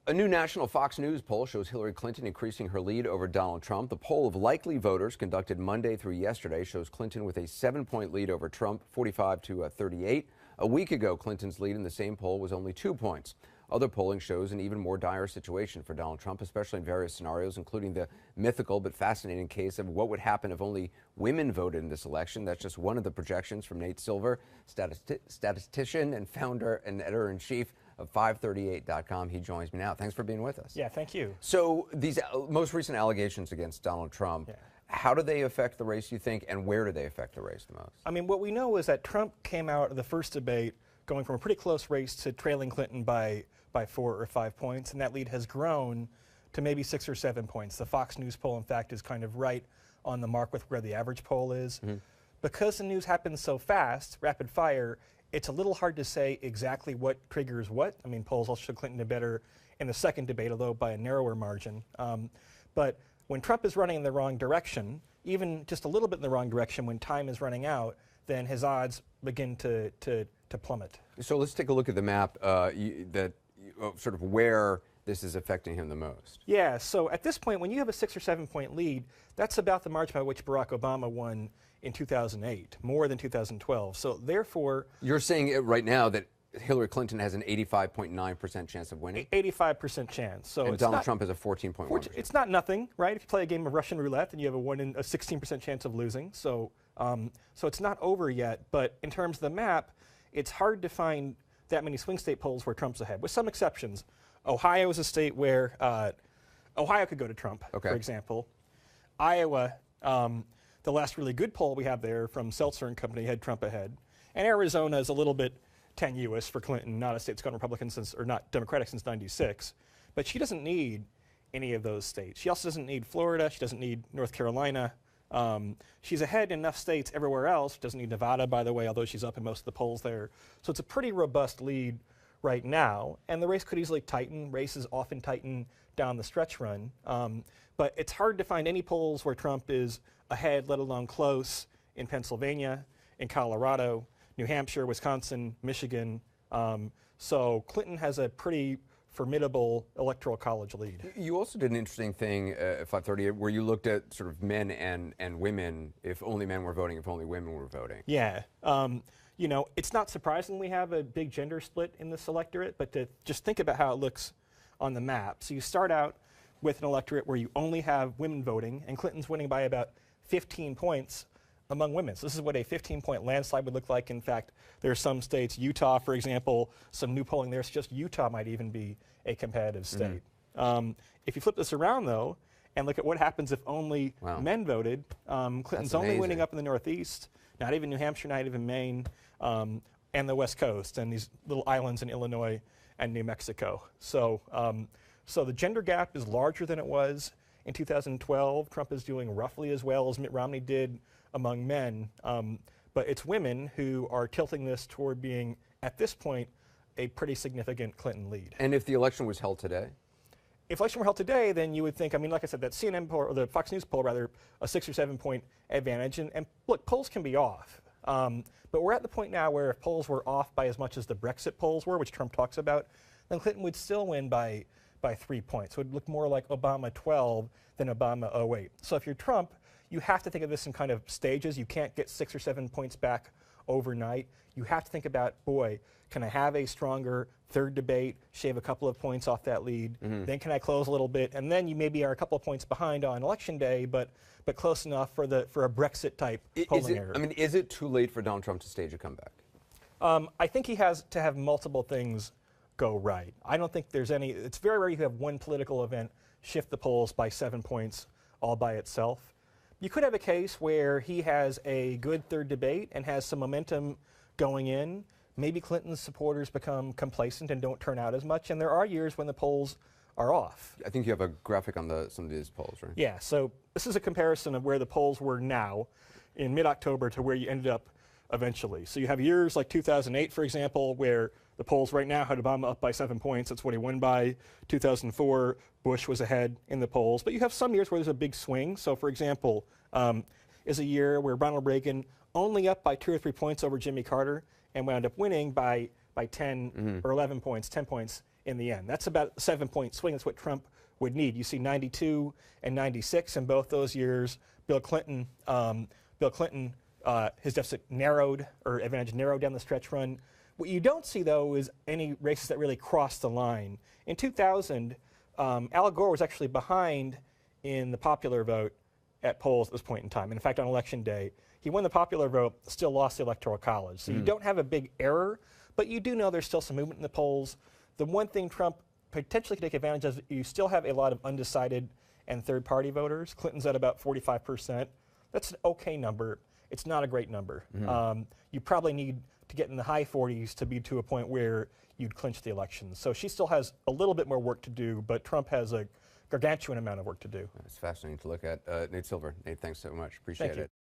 A new national Fox News poll shows Hillary Clinton increasing her lead over Donald Trump. The poll of likely voters conducted Monday through yesterday shows Clinton with a 7-point lead over Trump, 45 to 38. A week ago, Clinton's lead in the same poll was only 2 points. Other polling shows an even more dire situation for Donald Trump, especially in various scenarios, including the mythical but fascinating case of what would happen if only women voted in this election. That's just one of the projections from Nate Silver, statistician and founder and editor-in-chief of 538.com. He joins me now. Thanks for being with us. Yeah, thank you. So these most recent allegations against Donald Trump, how do they affect the race, you think, and where do they affect the race the most? I mean, what we know is that Trump came out of the first debate going from a pretty close race to trailing Clinton by 4 or 5 points, and that lead has grown to maybe 6 or 7 points. The Fox News poll, in fact, is kind of right on the mark with where the average poll is. Because the news happens so fast, rapid fire, it's a little hard to say exactly what triggers what. I mean, polls also showed Clinton did better in the second debate, although by a narrower margin. But when Trump is running in the wrong direction, even just a little bit in the wrong direction when time is running out, then his odds begin to plummet. So let's take a look at the map sort of where this is affecting him the most. Yeah, so at this point, when you have a 6 or 7 point lead, that's about the margin by which Barack Obama won in 2008, more than 2012. So therefore, you're saying right now that Hillary Clinton has an 85.9% chance of winning? 85% chance. So and Donald Trump has a 14.1%. It's not nothing, right? If you play a game of Russian roulette, then you have a 16% chance of losing. So it's not over yet. But in terms of the map, it's hard to find that many swing state polls where Trump's ahead, with some exceptions. Ohio is a state where Ohio could go to Trump, for example. Iowa, the last really good poll we have there from Seltzer and Company had Trump ahead. And Arizona is a little bit tenuous for Clinton, not a state that's gone Republican since, or not Democratic since '96. But she doesn't need any of those states. She also doesn't need Florida. She doesn't need North Carolina. She's ahead in enough states everywhere else. She doesn't need Nevada, by the way, although she's up in most of the polls there. So it's a pretty robust lead right now, and the race could easily tighten. Races often tighten down the stretch run, but it's hard to find any polls where Trump is ahead, let alone close, in Pennsylvania, in Colorado, New Hampshire, Wisconsin, Michigan. So Clinton has a pretty formidable electoral college lead. You also did an interesting thing at 538 where you looked at sort of men and women, if only men were voting, if only women were voting. Yeah. You know, it's not surprising we have a big gender split in this electorate, but to just think about how it looks on the map. So you start out with an electorate where you only have women voting, and Clinton's winning by about 15 points among women. So this is what a 15-point landslide would look like. In fact, there are some states, Utah, for example, some new polling there suggests Utah might even be a competitive state. If you flip this around, though, and look at what happens if only men voted, Clinton's only winning up in the Northeast, not even New Hampshire, not even Maine, and the West Coast, and these little islands in Illinois and New Mexico. So, so the gender gap is larger than it was in 2012. Trump is doing roughly as well as Mitt Romney did among men, but it's women who are tilting this toward being, at this point, a pretty significant Clinton lead. And if the election was held today? If election were held today, then you would think, I mean, like I said, that CNN poll, or the Fox News poll, rather, a 6 or 7 point advantage. And look, polls can be off. But we're at the point now where if polls were off by as much as the Brexit polls were, which Trump talks about, then Clinton would still win by 3 points. So it would look more like Obama 12 than Obama 08. So if you're Trump, you have to think of this in kind of stages. You can't get 6 or 7 points back overnight. You have to think about, boy, can I have a stronger third debate, shave a couple of points off that lead? Then can I close a little bit? And then you maybe are a couple of points behind on election day, but close enough for a Brexit type polling error. I mean, is it too late for Donald Trump to stage a comeback? I think he has to have multiple things go right. I don't think there's any. It's very rare you have one political event shift the polls by 7 points all by itself. You could have a case where he has a good third debate and has some momentum going in. Maybe Clinton's supporters become complacent and don't turn out as much, and there are years when the polls are off. I think you have a graphic on some of these polls, right? Yeah, so this is a comparison of where the polls were now in mid-October to where you ended up eventually. So you have years like 2008, for example, where the polls right now had Obama up by 7 points. That's what he won by. 2004, Bush was ahead in the polls. But you have some years where there's a big swing. So, for example, is a year where Ronald Reagan only up by 2 or 3 points over Jimmy Carter and wound up winning by 10 or 11 points, 10 points in the end. That's about a 7-point swing. That's what Trump would need. You see 92 and 96 in both those years. Bill Clinton, his deficit narrowed, or advantage narrowed down the stretch run. What you don't see, though, is any races that really crossed the line. In 2000, Al Gore was actually behind in the popular vote at polls at this point in time. In fact, on Election Day, he won the popular vote, still lost the Electoral College. So you don't have a big error, but you do know there's still some movement in the polls. The one thing Trump potentially could take advantage of is you still have a lot of undecided and third-party voters. Clinton's at about 45%. That's an okay number. It's not a great number. You probably need to get in the high 40s to be to a point where you'd clinch the election. So she still has a little bit more work to do, but Trump has a gargantuan amount of work to do. It's fascinating to look at. Nate Silver. Nate, thanks so much. Appreciate it.